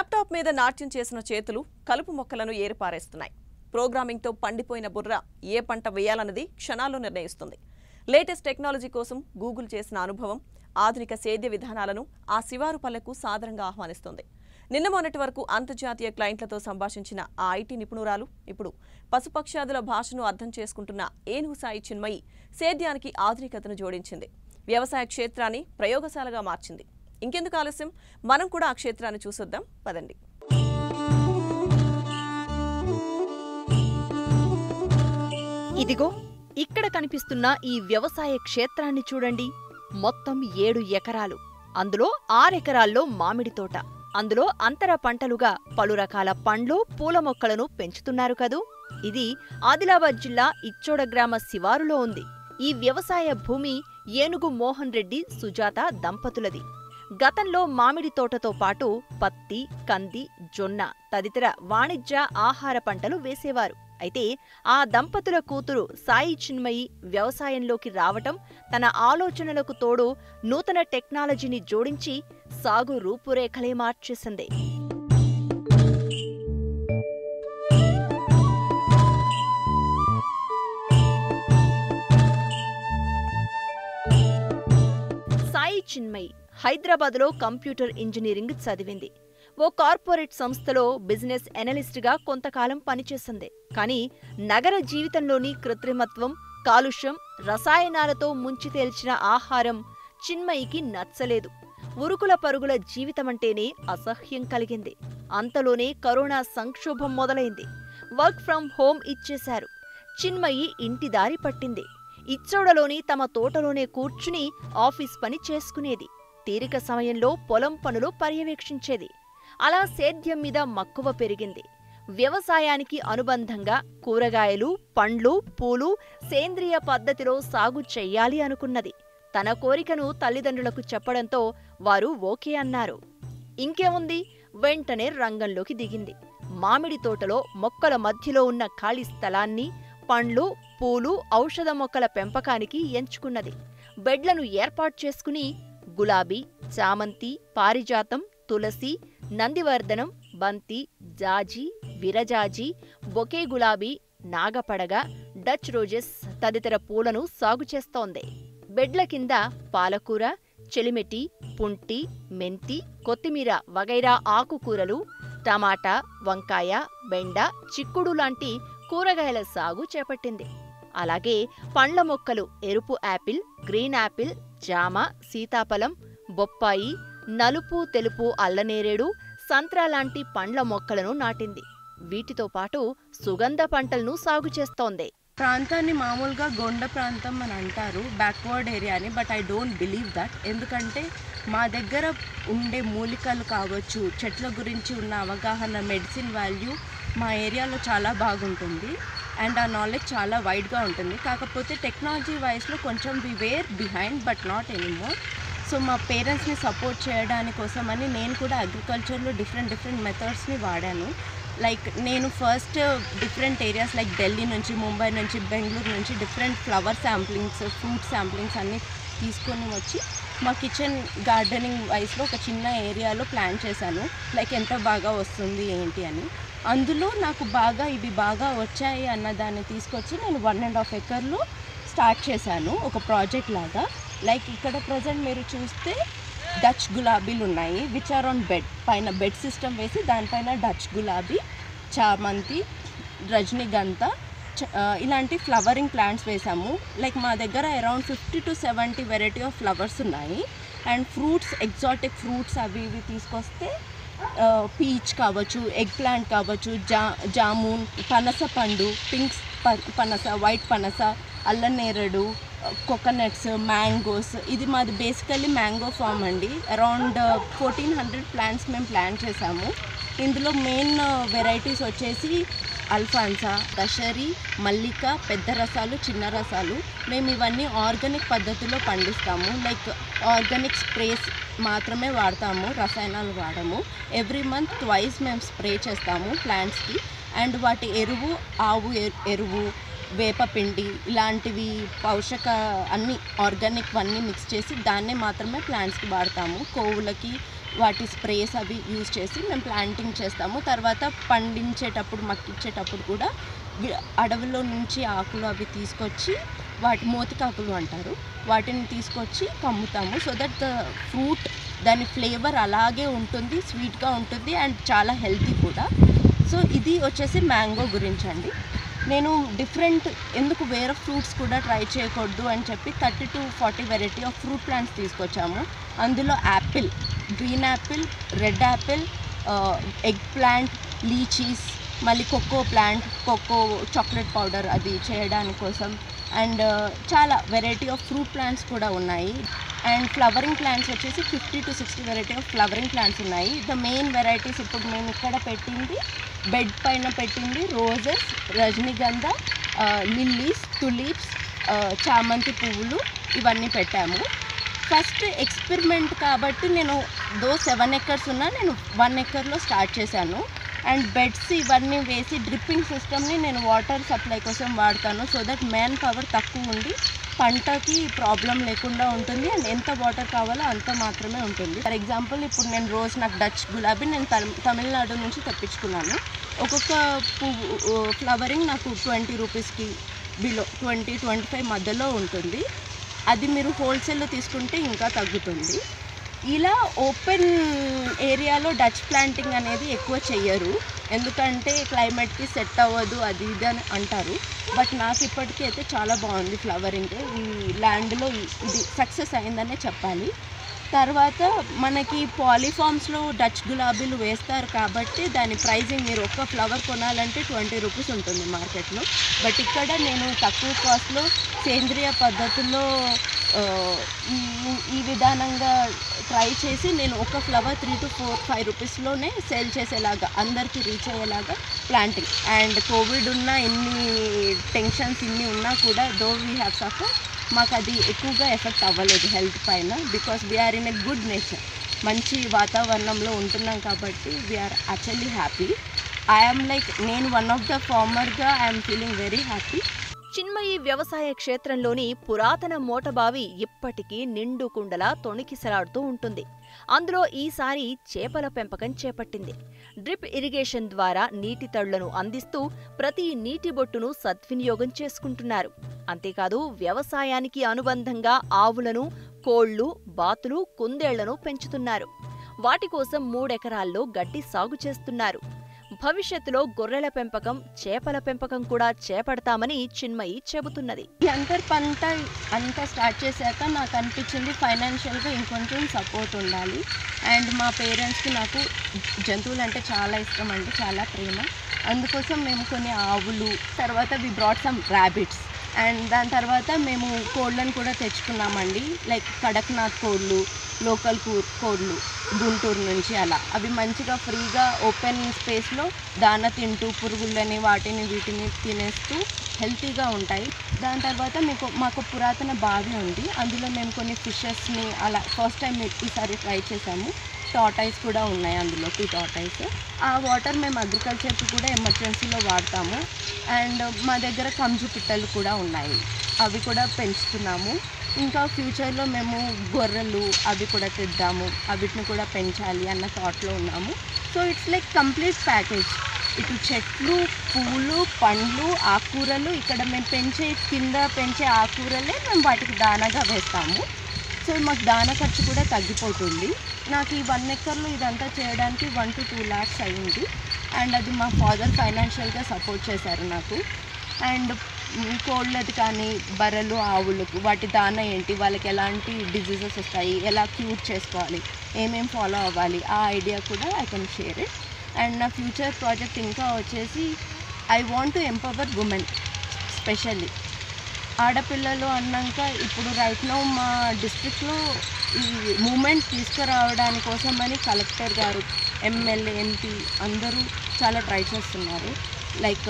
Laptop మీద నాట్యం చేసిన చేతులు కలుపు మొక్కలను ఏరిపారేస్తున్నాయి. ప్రోగ్రామింగ్తో పండిపోయిన బుర్ర ఏ పంట వేయాలన్నది క్షణాల్లో నిర్ణయిస్తుంది. లేటెస్ట్ టెక్నాలజీ కోసం గూగుల్ చేసిన అనుభవం ఆధునిక సేద్య విధానాలను ఆ శివారు పల్లెకు సాదరంగా ఆహ్వానిస్తుంది. నిన్న మొన్నటి వరకు అంతర్జాతీయ క్లయింట్లతో సంభాషించిన ఆ ఐటీ నిపుణురాలు ఇప్పుడు పశుపక్ష్యాదుల భాషను అర్థం చేసుకుంటున్న ఏనుగు సాయి చిన్మయి సేద్యానికి ఆధునికతను జోడించింది. వ్యవసాయ క్షేత్రాన్ని ప్రయోగశాలగా మార్చింది. ఇంకెందుకు ఆలస్యం, మనం కూడా ఆ క్షేత్రాన్ని చూసొద్దాం పదండి. ఇదిగో ఇక్కడ కనిపిస్తున్న ఈ వ్యవసాయ క్షేత్రాన్ని చూడండి. మొత్తం 7 ఎకరాలు. అందులో 6 ఎకరాల్లో మామిడి తోట. అందులో అంతర పంటలుగా పలు రకాల పండ్లు, పూల మొక్కలను పెంచుతున్నారు కదూ. ఇది ఆదిలాబాద్ జిల్లా ఇచ్చోడ గ్రామ శివారులో ఉంది. ఈ వ్యవసాయ భూమి ఏనుగు మోహన్ రెడ్డి, సుజాత దంపతులది. గతంలో మామిడి తోటతో పాటు పత్తి, కంది, జొన్న తదితర వాణిజ్య ఆహార పంటలు వేసేవారు. అయితే ఆ దంపతుల కూతురు సాయి చిన్మయి వ్యవసాయంలోకి రావటం, తన ఆలోచనలకు తోడు నూతన టెక్నాలజీని జోడించి సాగు రూపురేఖలే మార్చేసింది. సాయి చిన్మయి హైదరాబాద్లో కంప్యూటర్ ఇంజనీరింగ్ చదివింది. ఓ కార్పొరేట్ సంస్థలో బిజినెస్ ఎనలిస్ట్గా కొంతకాలం పనిచేసింది. కానీ నగర జీవితంలోని కృత్రిమత్వం, కాలుష్యం, రసాయనాలతో ముంచి తేల్చిన ఆహారం చిన్మయికి నచ్చలేదు. ఉరుకుల పరుగుల జీవితమంటేనే అసహ్యం కలిగింది. అంతలోనే కరోనా సంక్షోభం మొదలైంది. వర్క్ ఫ్రం హోం ఇచ్చేశారు. చిన్మయి ఇంటి దారి పట్టింది. ఇచ్చోడలోని తమ తోటలోనే కూర్చుని ఆఫీస్ పని చేసుకునేది. తీరిక సమయంలో పొలం పనులు పర్యవేక్షించేది. అలా సేద్యం మీద మక్కువ పెరిగింది. వ్యవసాయానికి అనుబంధంగా కూరగాయలు, పండ్లు, పూలు సేంద్రియ పద్ధతిలో సాగు చెయ్యాలి అనుకున్నది. తన కోరికను తల్లిదండ్రులకు చెప్పడంతో వారు ఓకే అన్నారు. ఇంకేముంది, వెంటనే రంగంలోకి దిగింది. మామిడి తోటలో మొక్కల మధ్యలో ఉన్న ఖాళీ స్థలాన్ని పండ్లు, పూలు, ఔషధ మొక్కల పెంపకానికి ఎంచుకున్నది. బెడ్లను ఏర్పాటు చేసుకుని గులాబీ, చామంతి, పారిజాతం, తులసి, నందివర్ధనం, బంతి, జాజి, విరజాజి, బొకే గులాబీ, నాగపడగ, డచ్ రోజెస్ తదితర పూలను సాగు చేస్తోంది. బెడ్ల కింద పాలకూర, చెలిమెటి, పుంటి, మెంతి, కొత్తిమీర వగైరా ఆకుకూరలు, టమాటా, వంకాయ, బెండ, చిక్కుడు లాంటి కూరగాయల సాగు చేపట్టింది. అలాగే పండ్ల మొక్కలు ఎరుపు యాపిల్, గ్రీన్ యాపిల్, జామ, సీతాఫలం, బొప్పాయి, నలుపు, తెలుపు అల్లనేరేడు, సంత్రా లాంటి పండ్ల మొక్కలను నాటింది. వీటితో పాటు సుగంధ పంటలను సాగు చేస్తోంది. ప్రాంతాన్ని మామూలుగా గొండ ప్రాంతం అని అంటారు, బ్యాక్వర్డ్ ఏరియా అని. But I don't believe that. ఎందుకంటే మా దగ్గర ఉండే మూలికలు కావచ్చు, చెట్ల గురించి ఉన్న అవగాహన, మెడిసిన్ వాల్యూ మా ఏరియాలో చాలా బాగుంటుంది. అండ్ ఆ నాలెడ్జ్ చాలా వైడ్గా ఉంటుంది. కాకపోతే టెక్నాలజీ వైజ్లో కొంచెం we were behind, but not anymore. So మా పేరెంట్స్ని సపోర్ట్ చేయడానికి కోసమని నేను కూడా అగ్రికల్చర్లో డిఫరెంట్ మెథడ్స్ని వాడాను. లైక్ నేను first different areas like Delhi నుంచి, ముంబై నుంచి, బెంగళూరు నుంచి different flower samplings, fruit samplings అన్నీ తీసుకొని వచ్చి మా కిచెన్ గార్డెనింగ్ వైజ్లో ఒక చిన్న ఏరియాలో ప్లాన్ చేశాను. లైక్ ఎంత బాగా వస్తుంది ఏంటి అని. అందులో నాకు ఇవి బాగా వచ్చాయి అన్న దాన్ని తీసుకొచ్చి నేను 1.5 ఎకర్లో స్టార్ట్ చేశాను ఒక ప్రాజెక్ట్ లాగా. లైక్ ఇక్కడ ప్రజెంట్ మీరు చూస్తే డచ్ గులాబీలు ఉన్నాయి, విచ్ ఆర్ ఆన్ బెడ్. పైన బెడ్ సిస్టమ్ వేసి దానిపైన డచ్ గులాబీ, చామంతి, రజనీగంధ ఇలాంటి ఫ్లవరింగ్ ప్లాంట్స్ వేసాము. లైక్ మా దగ్గర around 50 to 70 variety of flowers ఉన్నాయి. అండ్ ఫ్రూట్స్, ఎగ్జాటిక్ ఫ్రూట్స్ అవి ఇవి తీసుకొస్తే పీచ్ కావచ్చు, ఎగ్ ప్లాంట్ కావచ్చు, జామున్, పనస పండు, పింక్ పనస, వైట్ పనస, అల్లనేరేడు, కోకోనట్స్, మ్యాంగోస్. ఇది మాది బేసికల్లీ మ్యాంగో ఫామ్ అండి. అరౌండ్ 1400 ప్లాంట్స్ మేము ప్లాన్ చేసాము. ఇందులో మెయిన్ వెరైటీస్ వచ్చేసి అల్ఫాన్సా, దశరి, మల్లిక, పెద్ద రసాలు, చిన్న రసాలు. మేము ఇవన్నీ ఆర్గానిక్ పద్ధతిలో పండిస్తాము. లైక్ ఆర్గానిక్ స్ప్రేస్ మాత్రమే వాడతాము, రసాయనాలు వాడము. ఎవ్రీ మంత్ ట్వైస్ మేము స్ప్రే చేస్తాము ప్లాంట్స్కి. అండ్ వాటి ఎరువు, ఆవు ఎరువు, వేపపిండి ఇలాంటివి అన్ని ఆర్గానిక్ అన్నీ మిక్స్ చేసి దాన్నే మాత్రమే ప్లాంట్స్కి వాడతాము. కోవులకి, వాటి స్ప్రేస్ అవి యూజ్ చేసి మేము ప్లాంటింగ్ చేస్తాము. తర్వాత పండించేటప్పుడు మక్కిచ్చేటప్పుడు కూడా అడవిలో నుంచి ఆకులు అవి తీసుకొచ్చి వాటి మోతికాకులు అంటారు, వాటిని తీసుకొచ్చి కమ్ముతాము. సో దట్ ద ఫ్రూట్ దాని ఫ్లేవర్ అలాగే ఉంటుంది, స్వీట్గా ఉంటుంది అండ్ చాలా హెల్తీ కూడా. సో ఇది వచ్చేసి మ్యాంగో గురించి అండి. నేను డిఫరెంట్ ఎందుకు వేరే ఫ్రూట్స్ కూడా ట్రై చేయకూడదు అని చెప్పి 30 to 40 variety of fruit plants తీసుకొచ్చాము. అందులో apple, green apple, red apple, eggplant, lychees, మళ్ళీ cocoa plant, cocoa chocolate powder అది చేయడానికి కోసం, అండ్ చాలా వెరైటీ ఆఫ్ ఫ్రూట్ ప్లాంట్స్ కూడా ఉన్నాయి. అండ్ ఫ్లవరింగ్ ప్లాంట్స్ వచ్చేసి 50 to 60 variety of flowering plants ఉన్నాయి. ద మెయిన్ వెరైటీస్ ఇప్పుడు మేము ఇక్కడ పెట్టింది, బెడ్ పైన పెట్టింది రోజెస్, రజనీగంధ, లిల్లీస్, టులిప్స్, చామంతి పువ్వులు ఇవన్నీ పెట్టాము. ఫస్ట్ ఎక్స్పెరిమెంట్ కాబట్టి నేను 7 acres ఉన్నా నేను 1 acreలో స్టార్ట్ చేశాను. అండ్ బెడ్స్ ఇవన్నీ వేసి డ్రిప్పింగ్ సిస్టమ్ని నేను వాటర్ సప్లై కోసం వాడతాను. సో దట్ మ్యాన్ పవర్ తక్కువ ఉండి పంటకి ప్రాబ్లం లేకుండా ఉంటుంది అండ్ ఎంత వాటర్ కావాలో అంత మాత్రమే ఉంటుంది. ఫర్ ఎగ్జాంపుల్ ఇప్పుడు నేను రోజు నాకు డచ్ గులాబీ నేను తమిళనాడు నుంచి తెప్పించుకున్నాను. ఒక్కొక్క పువ్వు ఫ్లవరింగ్ నాకు 20 రూపీస్కి బిలో 20-25 మధ్యలో ఉంటుంది. అది మీరు హోల్సేల్లో తీసుకుంటే ఇంకా తగ్గుతుంది. ఇలా ఓపెన్ ఏరియాలో డచ్ ప్లాంటింగ్ అనేది ఎక్కువ చెయ్యరు, ఎందుకంటే క్లైమేట్కి సెట్ అవ్వదు అది ఇది అని అంటారు. బట్ నాకు ఇప్పటికీ అయితే చాలా బాగుంది ఫ్లవరింగ్. ఈ ల్యాండ్లో ఇది సక్సెస్ అయిందనే చెప్పాలి. తర్వాత మనకి పాలీఫామ్స్లో డచ్ గులాబీలు వేస్తారు కాబట్టి దాని ప్రైజింగ్ మీరు ఒక్క ఫ్లవర్ కొనాలంటే 20 రూపీస్ ఉంటుంది మార్కెట్లో. బట్ ఇక్కడ నేను తక్కువ కాస్ట్లో సేంద్రియ పద్ధతుల్లో ఈ విధానంగా ట్రై చేసి నేను ఒక ఫ్లవర్ 3 to 5 రూపీస్లోనే సేల్ చేసేలాగా అందరికీ రీచ్ అయ్యేలాగా ప్లాంటింగ్. అండ్ కోవిడ్ ఉన్న ఎన్ని టెన్షన్స్ ఇన్ని ఉన్నా కూడా దో వీ హ్యావ్ సఫర్, మాకు అది ఎక్కువగా ఎఫెక్ట్ అవ్వలేదు హెల్త్ పైన. Because we are in a good nature, మంచి వాతావరణంలో ఉంటున్నాం కాబట్టి we are actually happy. I'm like నేను వన్ ఆఫ్ ద ఫార్మర్గా I'm feeling very happy. Chinmayi వ్యవసాయ క్షేత్రంలోని పురాతన మోటబావి ఇప్పటికీ నిండు కుండలా తొణికిసలాడుతూ ఉంటుంది. అందులో ఈసారి చేపల పెంపకం చేపట్టింది. డ్రిప్ ఇరిగేషన్ ద్వారా నీటి తడులను అందిస్తూ ప్రతి నీటి బొట్టును సద్వినియోగం చేసుకుంటున్నారు. అంతేకాదు వ్యవసాయానికి అనుబంధంగా ఆవులను, కోళ్లు, బాతులు, కుందేళ్లను పెంచుతున్నారు. వాటి కోసం 3 ఎకరాల్లో గడ్డి సాగు చేస్తున్నారు. భవిష్యత్తులో గొర్రెల పెంపకం, చేపల పెంపకం కూడా చేపడతామని చిన్మయి చెబుతున్నది. ఈ అంతర్ పంట అంతా స్టార్ట్ చేశాక నాకు అనిపించింది ఫైనాన్షియల్గా ఇంకొంచెం సపోర్ట్ ఉండాలి. అండ్ మా పేరెంట్స్కి నాకు జంతువులు అంటే చాలా ఇష్టం అండి, చాలా ప్రేమ. అందుకోసం మేము కొన్ని ఆవులు, తర్వాత we brought some rabbits, and దాని తర్వాత మేము కోళ్ళను కూడా తెచ్చుకున్నామండి. లైక్ కడక్నాథ్ కోళ్ళు, లోకల్ కోళ్ళు గుంటూరు నుంచి అలా. అవి మంచిగా ఫ్రీగా ఓపెన్ స్పేస్లో దాన తింటూ పురుగులని వాటిని వీటిని తినేస్తూ హెల్తీగా ఉంటాయి. దాని తర్వాత మాకు పురాతన బావి ఉంది, అందులో మేము కొన్ని ఫిషెస్ని అలా ఫస్ట్ టైం ఈసారి ట్రై చేసాము. టార్టైస్ కూడా ఉన్నాయి అందులో, 2 టార్టైస్. ఆ వాటర్ మేము అగ్రికల్చర్కి కూడా ఎమర్జెన్సీలో వాడతాము. అండ్ మా దగ్గర కంజు పిట్టలు కూడా ఉన్నాయి, అవి కూడా పెంచుతున్నాము. ఇంకా ఫ్యూచర్లో మేము గొర్రెలు అవి కూడా తెద్దాము, అవిటిని కూడా పెంచాలి అన్న థాట్లో ఉన్నాము. So it's like complete package. ఇటు చెట్లు, పువ్వులు, పండ్లు, ఆకుకూరలు, ఇక్కడ మేము కింద పెంచే ఆకుకూరలే మేము వాటికి దానాగా వేస్తాము. సో మాకు దానా ఖర్చు కూడా తగ్గిపోతుంది. నాకు ఈ 1 ఎకర్లో ఇదంతా చేయడానికి 1 to 2 lakhs అయింది. అండ్ అది మా ఫాదర్ ఫైనాన్షియల్గా సపోర్ట్ చేశారు నాకు. అండ్ కోళ్ళది కానీ బర్రెలు, ఆవులకు వాటి దానా ఏంటి, వాళ్ళకి ఎలాంటి డిజీజెస్ వస్తాయి, ఎలా క్యూర్ చేసుకోవాలి, ఏమేం ఫాలో అవ్వాలి, ఆ ఐడియా కూడా I can share it. And నా ఫ్యూచర్ ప్రాజెక్ట్ ఇంకా వచ్చేసి I want to empower women, specially ఆడపిల్లలు అన్నాక ఇప్పుడు రైట్ నౌ మా డిస్ట్రిక్ట్లో ఈ మూమెంట్ తీసుకురావడాని కోసమని కలెక్టర్ గారు, ఎమ్మెల్యే, ఎంపీ అందరూ చాలా ట్రై చేస్తున్నారు. లైక్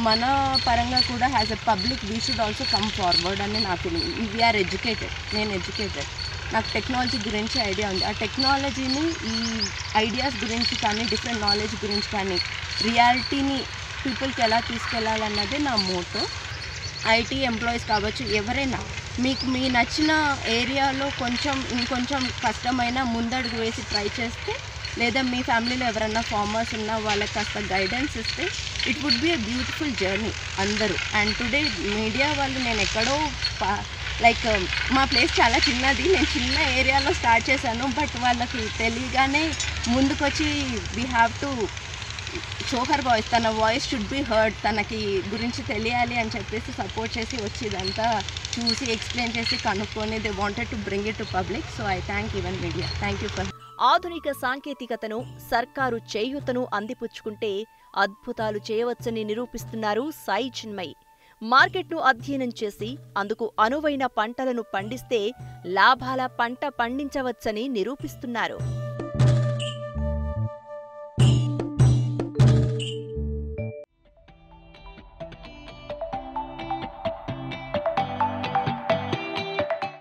మన పరంగా కూడా as a public we should also come forward అని నా ఫీలింగ్. వీఆర్ ఎడ్యుకేటెడ్, నేను ఎడ్యుకేటెడ్, నాకు టెక్నాలజీ గురించి ఐడియా ఉంది. ఆ టెక్నాలజీని, ఈ ఐడియాస్ గురించి కానీ, డిఫరెంట్ నాలెడ్జ్ గురించి కానీ, రియాలిటీని పీపుల్కి ఎలా తీసుకెళ్లాలన్నదే నా మోటో. ఐటీ ఎంప్లాయీస్ కావచ్చు, ఎవరైనా మీకు మీ నచ్చిన ఏరియాలో ఇంకొంచెం కష్టమైన ముందడుగు వేసి ట్రై చేస్తే, లేదా మీ ఫ్యామిలీలో ఎవరైనా ఫార్మర్స్ ఉన్నా వాళ్ళకి కాస్త గైడెన్స్ ఇస్తే it would be a beautiful journey అందరూ. అండ్ టుడే మీడియా వాళ్ళు, నేను ఎక్కడో లైక్ మా ప్లేస్ చాలా చిన్నది, నేను చిన్న ఏరియాలో స్టార్ట్ చేశాను, బట్ వాళ్ళకి తెలియగానే ముందుకొచ్చి we have to show her voice, తన వాయిస్ షుడ్ బి హర్డ్, తనకి గురించి తెలియాలి అని చెప్పేసి సపోర్ట్ చేసి వచ్చి ఇదంతా చూసి ఎక్స్ప్లెయిన్ చేసి కనుక్కొని they wanted to bring it to public. So I thank even media. Thank you for. ఆధునిక సాంకేతికతను, సర్కారు చేయూతను అందిపుచ్చుకుంటే అద్భుతాలు చేయవచ్చని నిరూపిస్తున్నారు సాయి చిన్మయి. మార్కెట్ను అధ్యయనం చేసి అందుకు అనువైన పంటలను పండిస్తే లాభాల పంట పండించవచ్చని నిరూపిస్తున్నారు.